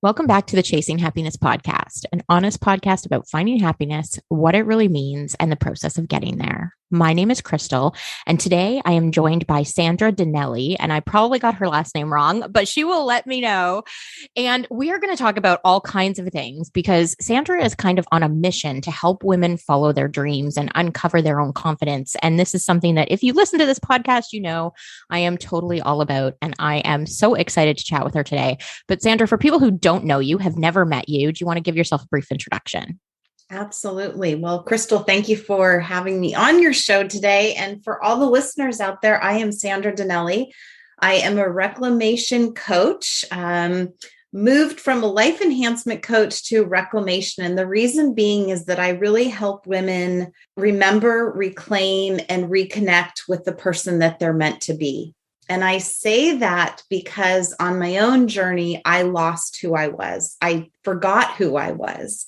Welcome back to the Chasing Happiness podcast, an honest podcast about finding happiness, what it really means, and the process of getting there. My name is Crystal, and today I am joined by Sandra Dinelli, and I probably got her last name wrong, but she will let me know. And we are going to talk about all kinds of things because Sandra is kind of on a mission to help women follow their dreams and uncover their own confidence. And this is something that if you listen to this podcast, you know I am totally all about, and I am so excited to chat with her today. But Sandra, for people who don't know you, have never met you, do you want to give yourself a brief introduction? Absolutely. Well, Crystal, thank you for having me on your show today. And for all the listeners out there, I am Sandra Dinelli. I am a reclamation coach, moved from a life enhancement coach to reclamation. And the reason being is that I really help women remember, reclaim, and reconnect with the person that they're meant to be. And I say that because on my own journey, I lost who I was. I forgot who I was.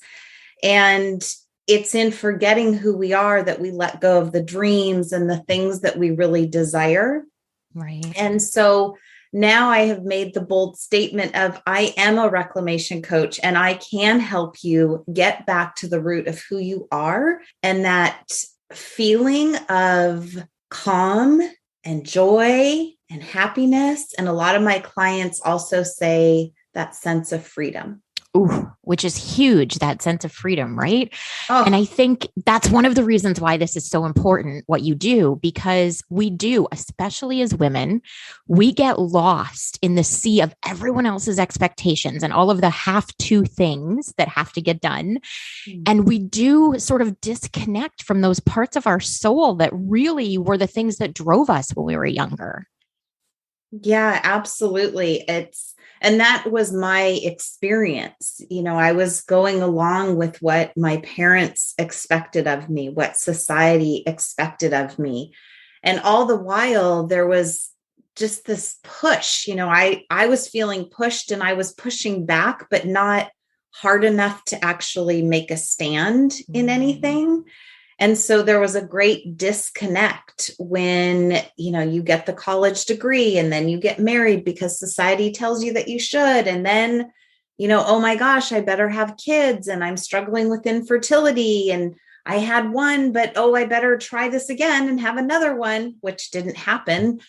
And it's in forgetting who we are that we let go of the dreams and the things that we really desire. Right. And so now I have made the bold statement of I am a reclamation coach and I can help you get back to the root of who you are and that feeling of calm and joy and happiness. And a lot of my clients also say that sense of freedom. Ooh, which is huge, that sense of freedom, right? Oh. And I think that's one of the reasons why this is so important, what you do, because we do, especially as women, we get lost in the sea of everyone else's expectations and all of the have-to things that have to get done. And we do sort of disconnect from those parts of our soul that really were the things that drove us when we were younger. Yeah, absolutely. And that was my experience. You know, I was going along with what my parents expected of me, what society expected of me. And all the while there was just this push, I was feeling pushed and I was pushing back, but not hard enough to actually make a stand in anything. And so there was a great disconnect when, you get the college degree and then you get married because society tells you that you should. And then, oh my gosh, I better have kids and I'm struggling with infertility. And I had one, but I better try this again and have another one, which didn't happen,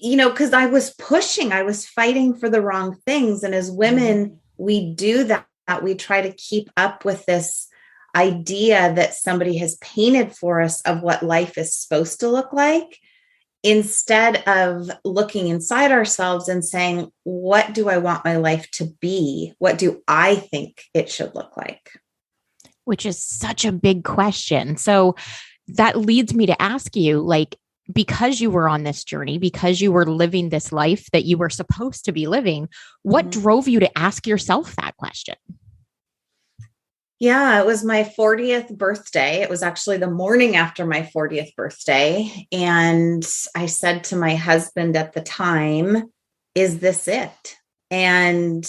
because I was pushing, I was fighting for the wrong things. And as women, we do that. We try to keep up with this idea that somebody has painted for us of what life is supposed to look like, instead of looking inside ourselves and saying, what do I want my life to be? What do I think it should look like? Which is such a big question. So that leads me to ask you, because you were on this journey, because you were living this life that you were supposed to be living, what drove you to ask yourself that question? Yeah, it was my 40th birthday. It was actually the morning after my 40th birthday. And I said to my husband at the time, is this it? And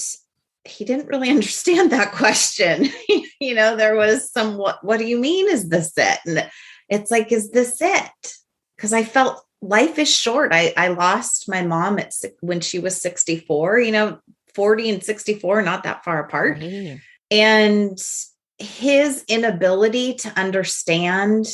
he didn't really understand that question. There was some, what do you mean, is this it? And it's like, is this it? Because I felt life is short. I lost my mom when she was 64, 40 and 64, not that far apart. Right. And his inability to understand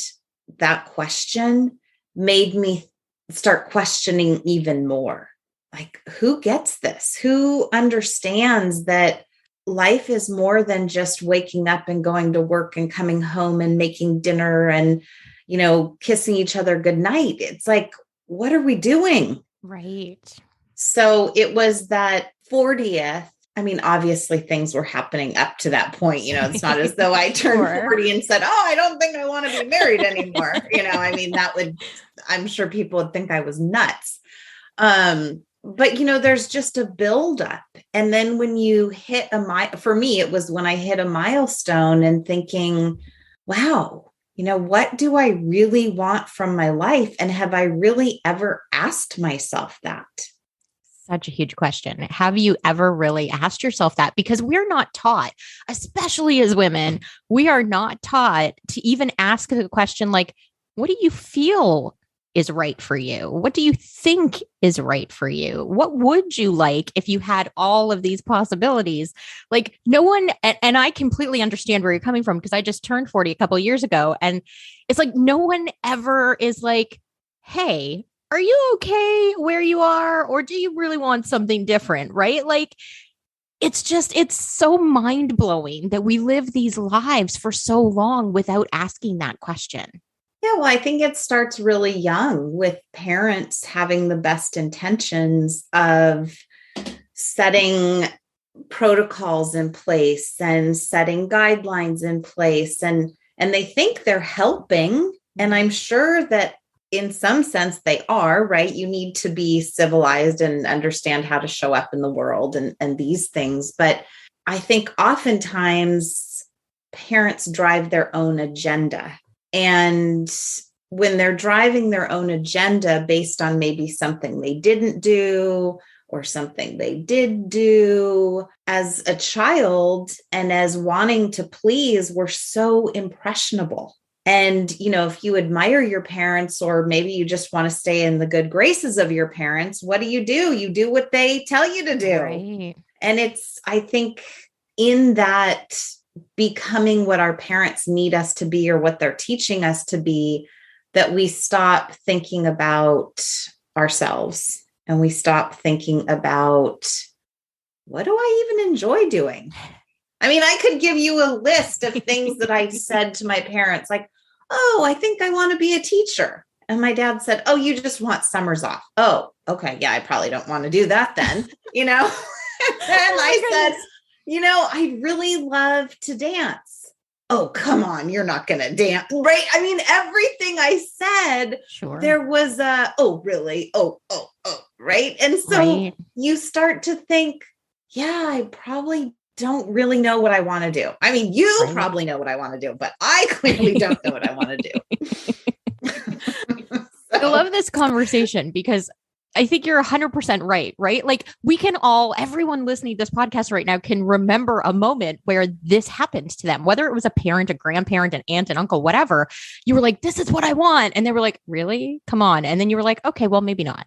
that question made me start questioning even more. Like, who gets this? Who understands that life is more than just waking up and going to work and coming home and making dinner and, kissing each other goodnight? It's like, what are we doing? Right. So it was that 40th. I mean, obviously things were happening up to that point. It's not as though I turned 40 and said, I don't think I want to be married anymore. I'm sure people would think I was nuts. But there's just a buildup. And then when you hit for me, it was when I hit a milestone and thinking, wow, what do I really want from my life? And have I really ever asked myself that? Such a huge question. Have you ever really asked yourself that? Because we're not taught, especially as women, we are not taught to even ask the question like, what do you feel is right for you? What do you think is right for you? What would you like if you had all of these possibilities? Like no one, and I completely understand where you're coming from because I just turned 40 a couple of years ago. And it's like, no one ever is like, hey, are you okay where you are? Or do you really want something different? Right? Like, it's so mind blowing that we live these lives for so long without asking that question. Yeah, well, I think it starts really young with parents having the best intentions of setting protocols in place and setting guidelines in place, and they think they're helping. And I'm sure that in some sense they are, right? You need to be civilized and understand how to show up in the world and these things. But I think oftentimes parents drive their own agenda. And when they're driving their own agenda based on maybe something they didn't do or something they did do as a child, and as wanting to please, we're so impressionable. And, if you admire your parents, or maybe you just want to stay in the good graces of your parents, what do? You do what they tell you to do. Right. And I think in that becoming what our parents need us to be, or what they're teaching us to be, that we stop thinking about ourselves and we stop thinking about, what do I even enjoy doing? I mean, I could give you a list of things that I said to my parents, like, oh, I think I want to be a teacher. And my dad said, oh, you just want summers off. Oh, okay. Yeah, I probably don't want to do that then, And I said, I'd really love to dance. Oh, come on. You're not going to dance, right? I mean, everything I said, Sure. There was oh, really? Oh, right. And so you start to think, yeah, I probably don't really know what I want to do. I mean, you probably know what I want to do, but I clearly don't know what I want to do. I love this conversation because I think you're 100% right? Like everyone listening to this podcast right now can remember a moment where this happened to them, whether it was a parent, a grandparent, an aunt, an uncle, whatever. You were like, this is what I want. And they were like, really? Come on. And then you were like, okay, well, maybe not.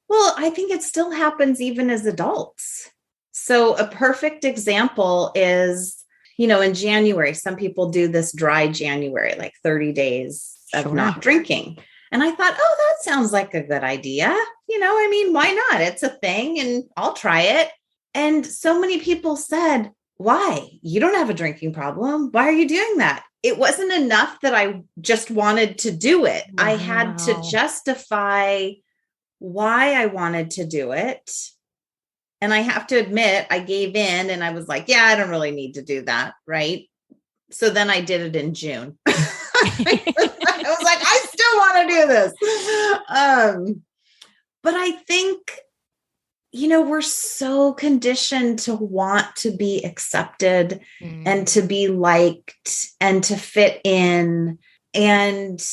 Well, I think it still happens even as adults. So a perfect example is, in January, some people do this dry January, like 30 days of not drinking. And I thought, oh, that sounds like a good idea. Why not? It's a thing and I'll try it. And so many people said, why? You don't have a drinking problem. Why are you doing that? It wasn't enough that I just wanted to do it. Wow. I had to justify why I wanted to do it. And I have to admit, I gave in and I was like, yeah, I don't really need to do that. Right. So then I did it in June. I was like, I still want to do this. But I think, we're so conditioned to want to be accepted and to be liked and to fit in. And,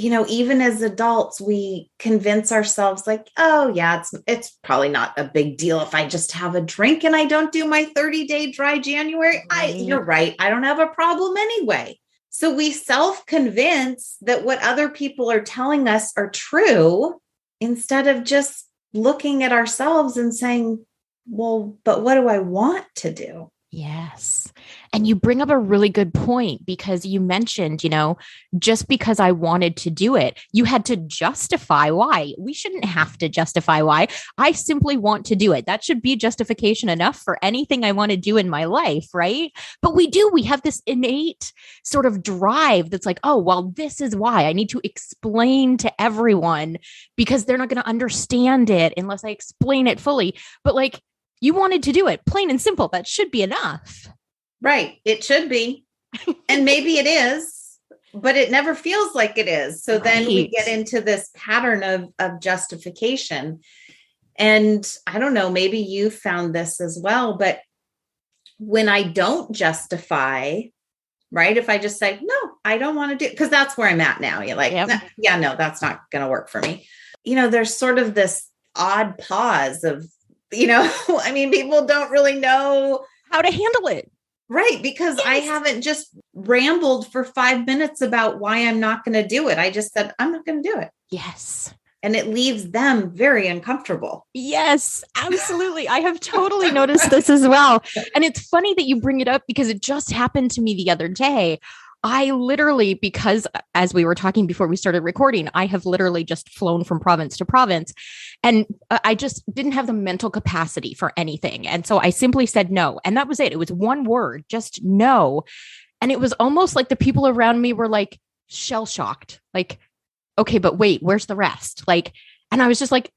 even as adults, we convince ourselves like, oh yeah, it's probably not a big deal if I just have a drink and I don't do my 30-day dry January. You're right. I don't have a problem anyway. So we self-convince that what other people are telling us are true, instead of just looking at ourselves and saying, well, but what do I want to do? Yes. And you bring up a really good point because you mentioned, just because I wanted to do it, you had to justify why. We shouldn't have to justify why. I simply want to do it. That should be justification enough for anything I want to do in my life, right? But we have this innate sort of drive that's like, oh, well, this is why I need to explain to everyone because they're not going to understand it unless I explain it fully. But like, you wanted to do it, plain and simple. That should be enough. Right. It should be. And maybe it is, but it never feels like it is. So then we get into this pattern of justification. And I don't know, maybe you found this as well, but when I don't justify, right? If I just say, no, I don't want to do, because that's where I'm at now. You're like, yeah, no, that's not going to work for me. There's sort of this odd pause of, people don't really know how to handle it. Right. Because I haven't just rambled for 5 minutes about why I'm not going to do it. I just said, I'm not going to do it. Yes. And it leaves them very uncomfortable. Yes, absolutely. I have totally noticed this as well. And it's funny that you bring it up because it just happened to me the other day. I literally, because as we were talking before we started recording, I have literally just flown from province to province and I just didn't have the mental capacity for anything. And so I simply said no. And that was it. It was one word, just no. And it was almost like the people around me were like shell shocked, like, okay, but wait, where's the rest? Like, and I was just like,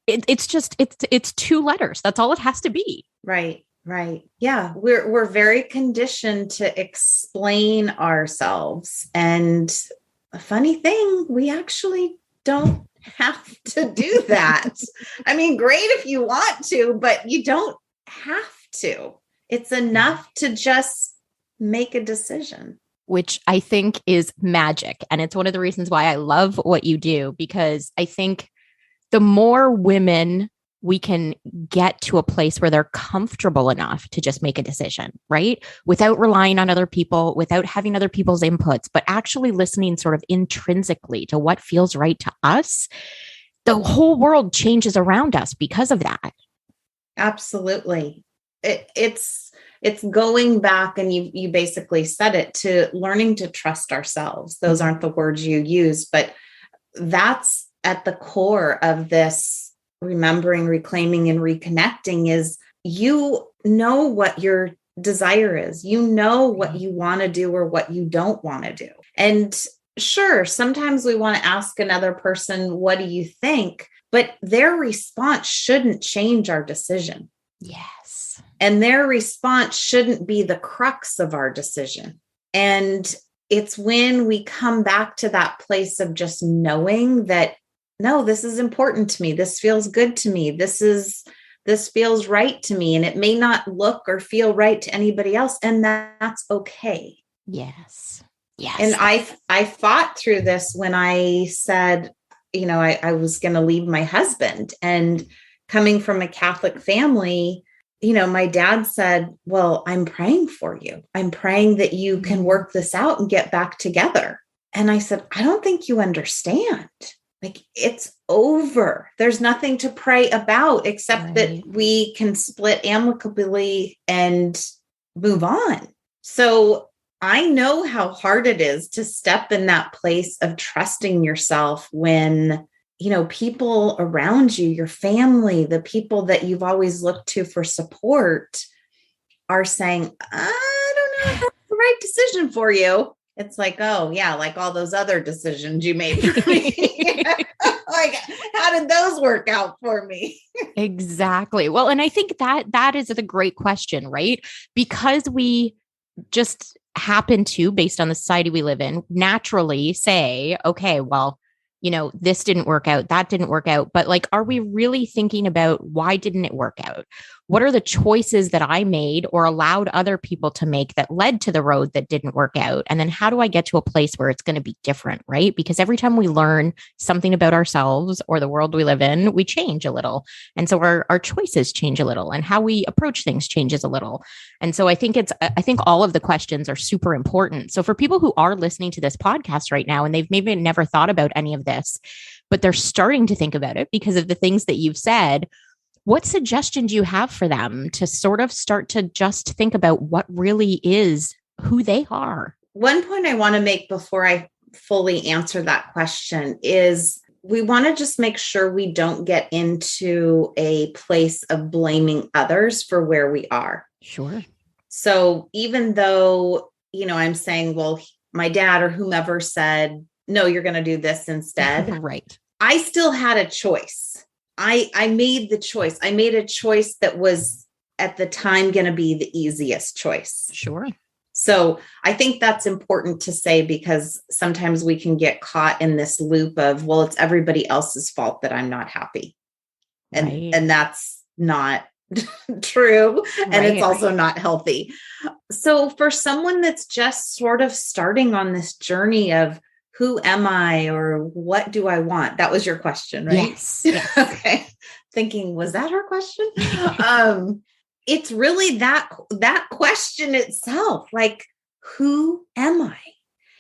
it's 2 letters. That's all it has to be. Right. Right. Yeah. We're very conditioned to explain ourselves. And a funny thing, we actually don't have to do that. I mean, great if you want to, but you don't have to. It's enough to just make a decision. Which I think is magic. And it's one of the reasons why I love what you do, because I think the more women we can get to a place where they're comfortable enough to just make a decision, right? Without relying on other people, without having other people's inputs, but actually listening sort of intrinsically to what feels right to us, the whole world changes around us because of that. Absolutely. It's going back, and you basically said it, to learning to trust ourselves. Those aren't the words you use, but that's at the core of this remembering, reclaiming, and reconnecting is you know what your desire is. You know what you want to do or what you don't want to do. And sure, sometimes we want to ask another person, what do you think? But their response shouldn't change our decision. Yes. And their response shouldn't be the crux of our decision. And it's when we come back to that place of just knowing that, no, this is important to me. This feels good to me. This feels right to me. And it may not look or feel right to anybody else. And that's okay. Yes. Yes. And I fought through this when I said, I was going to leave my husband, and coming from a Catholic family, my dad said, well, I'm praying for you. I'm praying that you can work this out and get back together. And I said, I don't think you understand. Like, it's over. There's nothing to pray about except that we can split amicably and move on. So I know how hard it is to step in that place of trusting yourself when people around you, your family, the people that you've always looked to for support are saying, I don't know if that's the right decision for you. It's like, oh yeah, like all those other decisions you made for me. Like, how did those work out for me? Exactly. Well, and I think that is a great question, right? Because we just happen to, based on the society we live in, naturally say, okay, well, this didn't work out, that didn't work out. But like, are we really thinking about why didn't it work out? What are the choices that I made or allowed other people to make that led to the road that didn't work out? And then how do I get to a place where it's going to be different, right? Because every time we learn something about ourselves or the world we live in, we change a little. And so our choices change a little, and how we approach things changes a little. And so I think all of the questions are super important. So for people who are listening to this podcast right now, and they've maybe never thought about any of this, but they're starting to think about it because of the things that you've said, what suggestion do you have for them to sort of start to just think about what really is who they are? One point I want to make before I fully answer that question is we want to just make sure we don't get into a place of blaming others for where we are. Sure. So even though, I'm saying, well, my dad or whomever said, no, you're going to do this instead. Right. I still had a choice. I made the choice. I made a choice that was at the time going to be the easiest choice. Sure. So I think that's important to say, because sometimes we can get caught in this loop of, well, it's everybody else's fault that I'm not happy. And that's not true. And it's also not healthy. So for someone that's just sort of starting on this journey of, who am I, or what do I want? That was your question, right? Yes. Okay. Thinking, was that her question? it's really that question itself, like, who am I?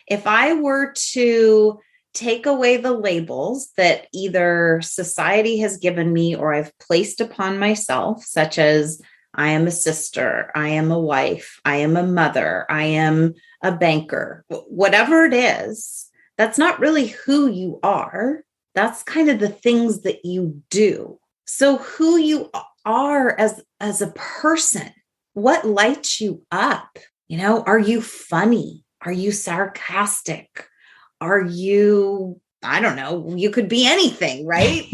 If I were to take away the labels that either society has given me or I've placed upon myself, such as I am a sister, I am a wife, I am a mother, I am a banker, whatever it is, that's not really who you are. That's kind of the things that you do. So who you are as a person, what lights you up? Are you funny? Are you sarcastic? Are you, I don't know, you could be anything, right?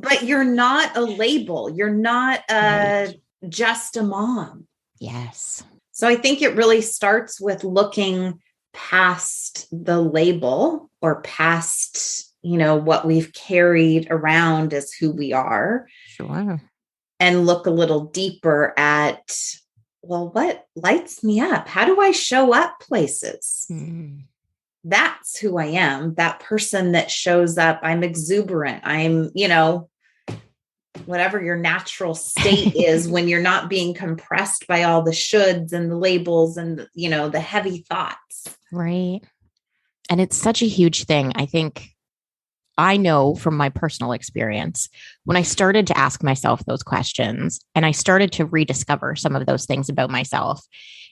But you're not a label. You're not just a mom. Yes. So I think it really starts with looking past the label or past, what we've carried around as who we are. Sure. And look a little deeper at, well, what lights me up? How do I show up places? Mm. That's who I am. That person that shows up. I'm exuberant. I'm, whatever your natural state is when you're not being compressed by all the shoulds and the labels and, the heavy thoughts. Right. And it's such a huge thing. I think I know from my personal experience, when I started to ask myself those questions and I started to rediscover some of those things about myself,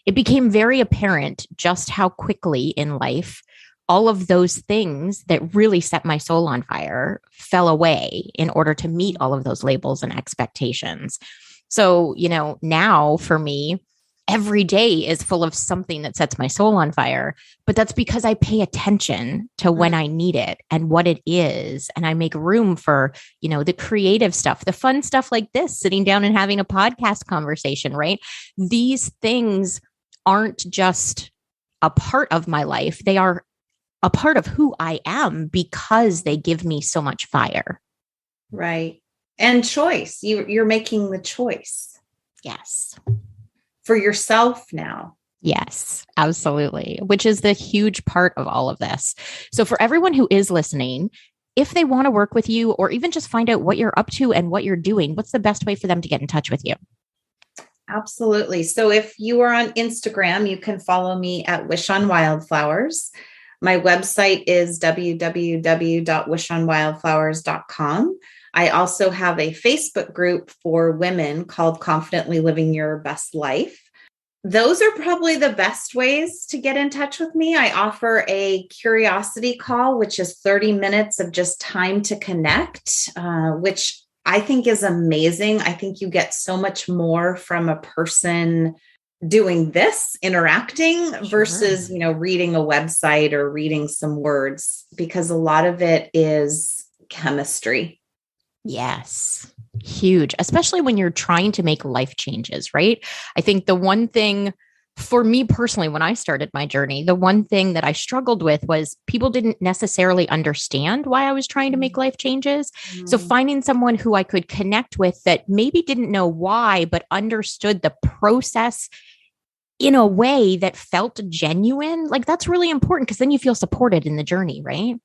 it became very apparent just how quickly in life all of those things that really set my soul on fire fell away in order to meet all of those labels and expectations. So, now for me, every day is full of something that sets my soul on fire, but that's because I pay attention to when I need it and what it is. And I make room for, the creative stuff, the fun stuff like this, sitting down and having a podcast conversation, right? These things aren't just a part of my life. They are a part of who I am because they give me so much fire. Right. And choice. You're making the choice. Yes. For yourself now. Yes, absolutely. Which is the huge part of all of this. So for everyone who is listening, if they want to work with you or even just find out what you're up to and what you're doing, what's the best way for them to get in touch with you? Absolutely. So if you are on Instagram, you can follow me at Wish on Wildflowers. My website is www.wishonwildflowers.com. I also have a Facebook group for women called Confidently Living Your Best Life. Those are probably the best ways to get in touch with me. I offer a curiosity call, which is 30 minutes of just time to connect, which I think is amazing. I think you get so much more from a person doing this, interacting versus, reading a website or reading some words, because a lot of it is chemistry. Yes. Huge, especially when you're trying to make life changes, right? I think the one thing for me personally, when I started my journey, the one thing that I struggled with was people didn't necessarily understand why I was trying to make life changes. Mm-hmm. So finding someone who I could connect with that maybe didn't know why, but understood the process in a way that felt genuine, like that's really important because then you feel supported in the journey, right?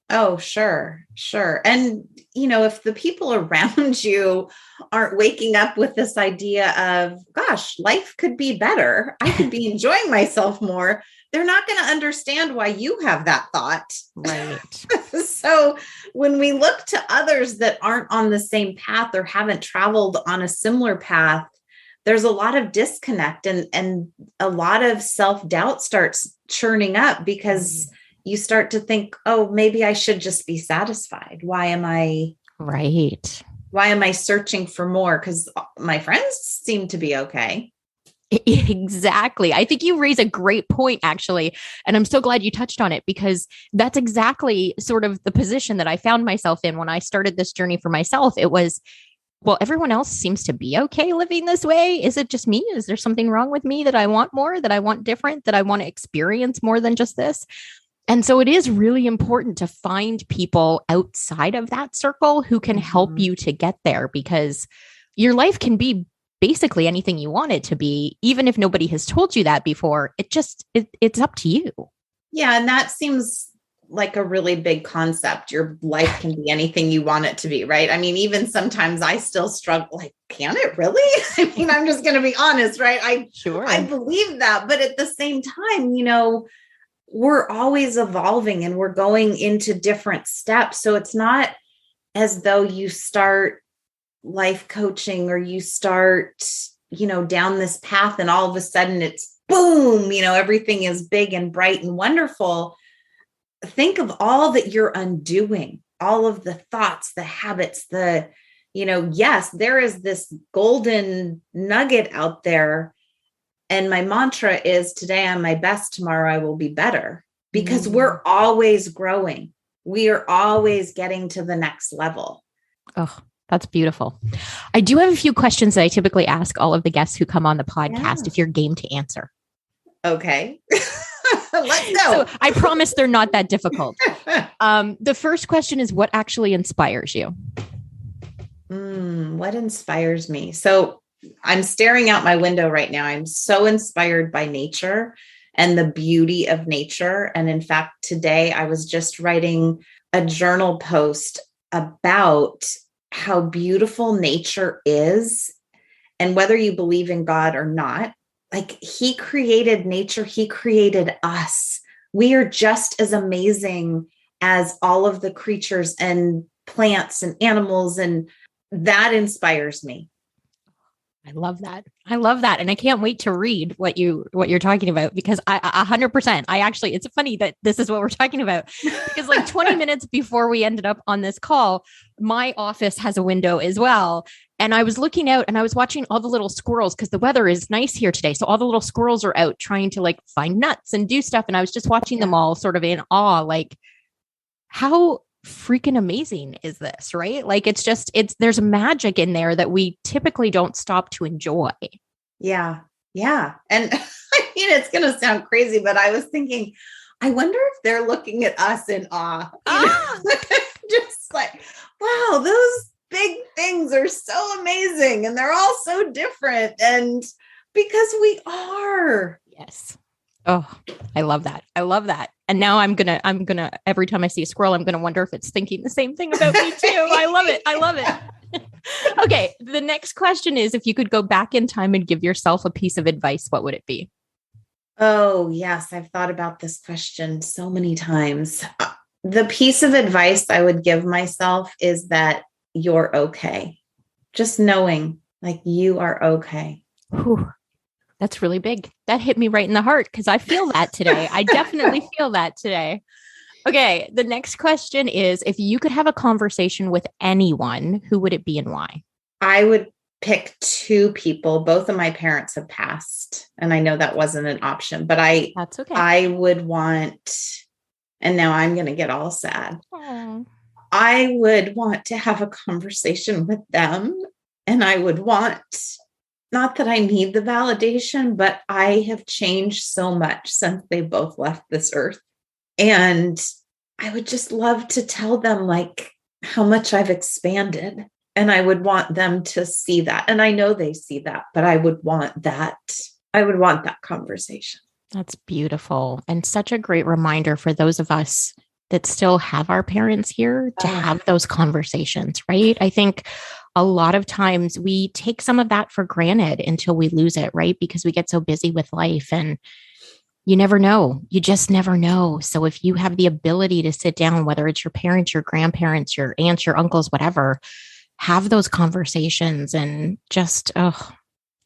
Oh, sure. And, if the people around you aren't waking up with this idea of, gosh, life could be better, I could be enjoying myself more, they're not going to understand why you have that thought. Right. So when we look to others that aren't on the same path or haven't traveled on a similar path, there's a lot of disconnect and a lot of self-doubt starts churning up because you start to think, oh, maybe I should just be satisfied. Why am I searching for more? Because my friends seem to be okay. Exactly. I think you raise a great point, actually. And I'm so glad you touched on it because that's exactly sort of the position that I found myself in when I started this journey for myself. It was, well, everyone else seems to be okay living this way. Is it just me? Is there something wrong with me that I want more, that I want different, that I want to experience more than just this? And so it is really important to find people outside of that circle who can help you to get there because your life can be basically anything you want it to be, even if nobody has told you that before. It's up to you. Yeah. And that seems like a really big concept. Your life can be anything you want it to be, right? I mean, even sometimes I still struggle, like, can it really? I mean, I'm just going to be honest, right? I believe that. But at the same time, we're always evolving and we're going into different steps. So it's not as though you start life coaching or you start, down this path and all of a sudden it's boom, everything is big and bright and wonderful. Think of all that you're undoing, all of the thoughts, the habits, yes, there is this golden nugget out there. And my mantra is, today I'm my best, tomorrow I will be better, because we're always growing. We are always getting to the next level. Oh, that's beautiful. I do have a few questions that I typically ask all of the guests who come on the podcast, if you're game to answer. Okay. Let's go. So I promise they're not that difficult. The first question is, what actually inspires you? What inspires me? So I'm staring out my window right now. I'm so inspired by nature and the beauty of nature. And in fact, today I was just writing a journal post about how beautiful nature is. And whether you believe in God or not, like, he created nature, he created us. We are just as amazing as all of the creatures and plants and animals. And that inspires me. I love that. I love that. And I can't wait to read what you're talking about, because I 100%, it's funny that this is what we're talking about, because like 20 minutes before we ended up on this call, my office has a window as well. And I was looking out and I was watching all the little squirrels, because the weather is nice here today. So all the little squirrels are out trying to like find nuts and do stuff. And I was just watching them all sort of in awe, like, how freaking amazing is this, right? Like, there's magic in there that we typically don't stop to enjoy. Yeah. Yeah. And I mean, it's going to sound crazy, but I was thinking, I wonder if they're looking at us in awe. Just like, wow, those big things are so amazing and they're all so different. And because we are. Yes. Oh, I love that. I love that. And now I'm going to, every time I see a squirrel, I'm going to wonder if it's thinking the same thing about me too. I love it. I love it. Okay. The next question is, if you could go back in time and give yourself a piece of advice, what would it be? Oh, yes. I've thought about this question so many times. The piece of advice I would give myself is that you're okay. Just knowing, like, you are okay. Whew. That's really big. That hit me right in the heart, because I feel that today. I definitely feel that today. Okay. The next question is, if you could have a conversation with anyone, who would it be and why? I would pick two people. Both of my parents have passed, and I know that wasn't an option, but that's okay. I would want, and now I'm going to get all sad. Aww. I would want to have a conversation with them, and I would want, not that I need the validation, but I have changed so much since they both left this earth. And I would just love to tell them, like, how much I've expanded. And I would want them to see that. And I know they see that, but I would want that. I would want that conversation. That's beautiful. And such a great reminder for those of us that still have our parents here to have those conversations, right? I think a lot of times we take some of that for granted until we lose it, right? Because we get so busy with life, and you never know. You just never know. So if you have the ability to sit down, whether it's your parents, your grandparents, your aunts, your uncles, whatever, have those conversations, and just,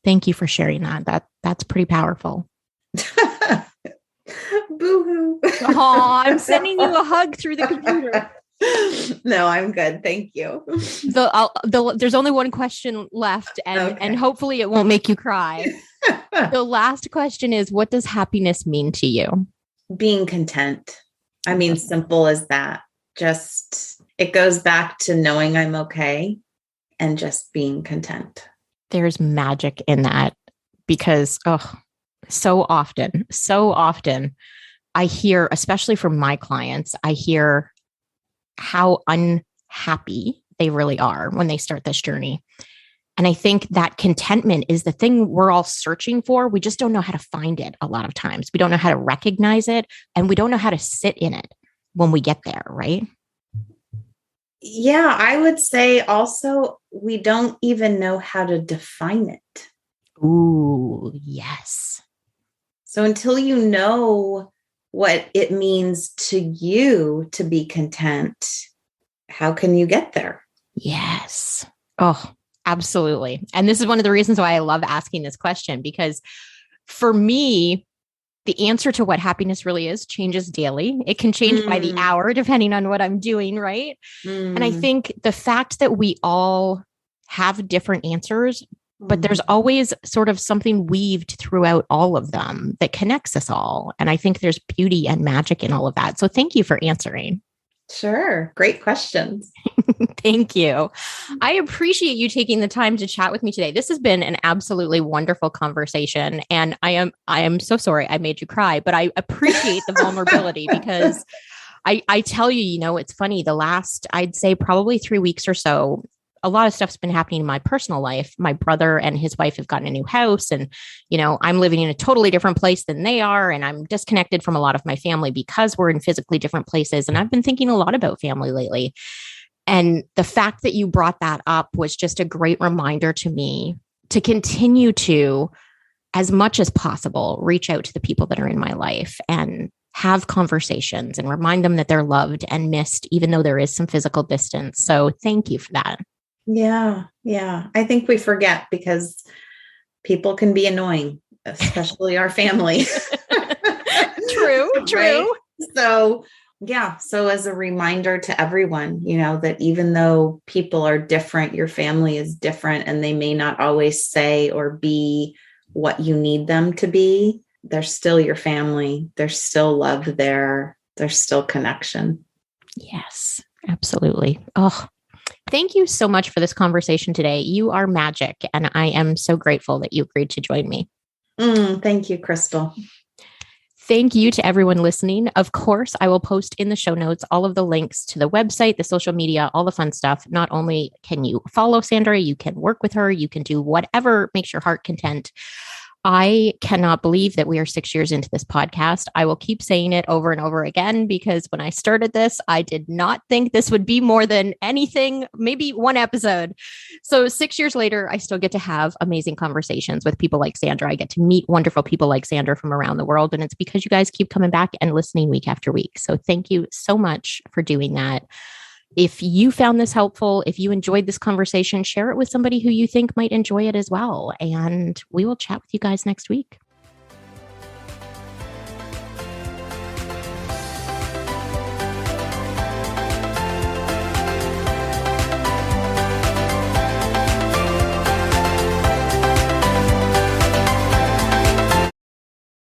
thank you for sharing that. That's pretty powerful. Boo-hoo. Oh, I'm sending you a hug through the computer. No, I'm good. Thank you. There's only one question left, and hopefully it won't make you cry. The last question is, what does happiness mean to you? Being content. I mean, simple as that. Just, it goes back to knowing I'm okay and just being content. There's magic in that, because, so often I hear, especially from my clients, I hear how unhappy they really are when they start this journey. And I think that contentment is the thing we're all searching for. We just don't know how to find it a lot of times. We don't know how to recognize it, and we don't know how to sit in it. when we get there, right? Yeah, I would say also we don't even know how to define it. Ooh, yes. So until you know what it means to you to be content, how can you get there? Yes. Oh, absolutely. And this is one of the reasons why I love asking this question, because for me, the answer to what happiness really is changes daily. It can change by the hour, depending on what I'm doing, right? And I think the fact that we all have different answers, but there's always sort of something weaved throughout all of them that connects us all. And I think there's beauty and magic in all of that. So thank you for answering. Sure. Great questions. Thank you. I appreciate you taking the time to chat with me today. This has been an absolutely wonderful conversation. And I am so sorry I made you cry, but I appreciate the vulnerability because I tell you, it's funny, the last, I'd say probably 3 weeks or so, a lot of stuff's been happening in my personal life. My brother and his wife have gotten a new house, and, I'm living in a totally different place than they are. And I'm disconnected from a lot of my family because we're in physically different places. And I've been thinking a lot about family lately. And the fact that you brought that up was just a great reminder to me to continue to, as much as possible, reach out to the people that are in my life and have conversations and remind them that they're loved and missed, even though there is some physical distance. So thank you for that. Yeah. Yeah. I think we forget because people can be annoying, especially our family. True. Right? So, yeah. So as a reminder to everyone, that even though people are different, your family is different, and they may not always say or be what you need them to be, they're still your family. There's still love there. There's still connection. Yes, absolutely. Oh, thank you so much for this conversation today. You are magic, and I am so grateful that you agreed to join me. Thank you, Crystal. Thank you to everyone listening. Of course, I will post in the show notes all of the links to the website, the social media, all the fun stuff. Not only can you follow Sandra, you can work with her, you can do whatever makes your heart content. I cannot believe that we are 6 years into this podcast. I will keep saying it over and over again, because when I started this, I did not think this would be more than anything, maybe one episode. So 6 years later, I still get to have amazing conversations with people like Sandra. I get to meet wonderful people like Sandra from around the world. And it's because you guys keep coming back and listening week after week. So thank you so much for doing that. If you found this helpful, if you enjoyed this conversation, share it with somebody who you think might enjoy it as well. And we will chat with you guys next week.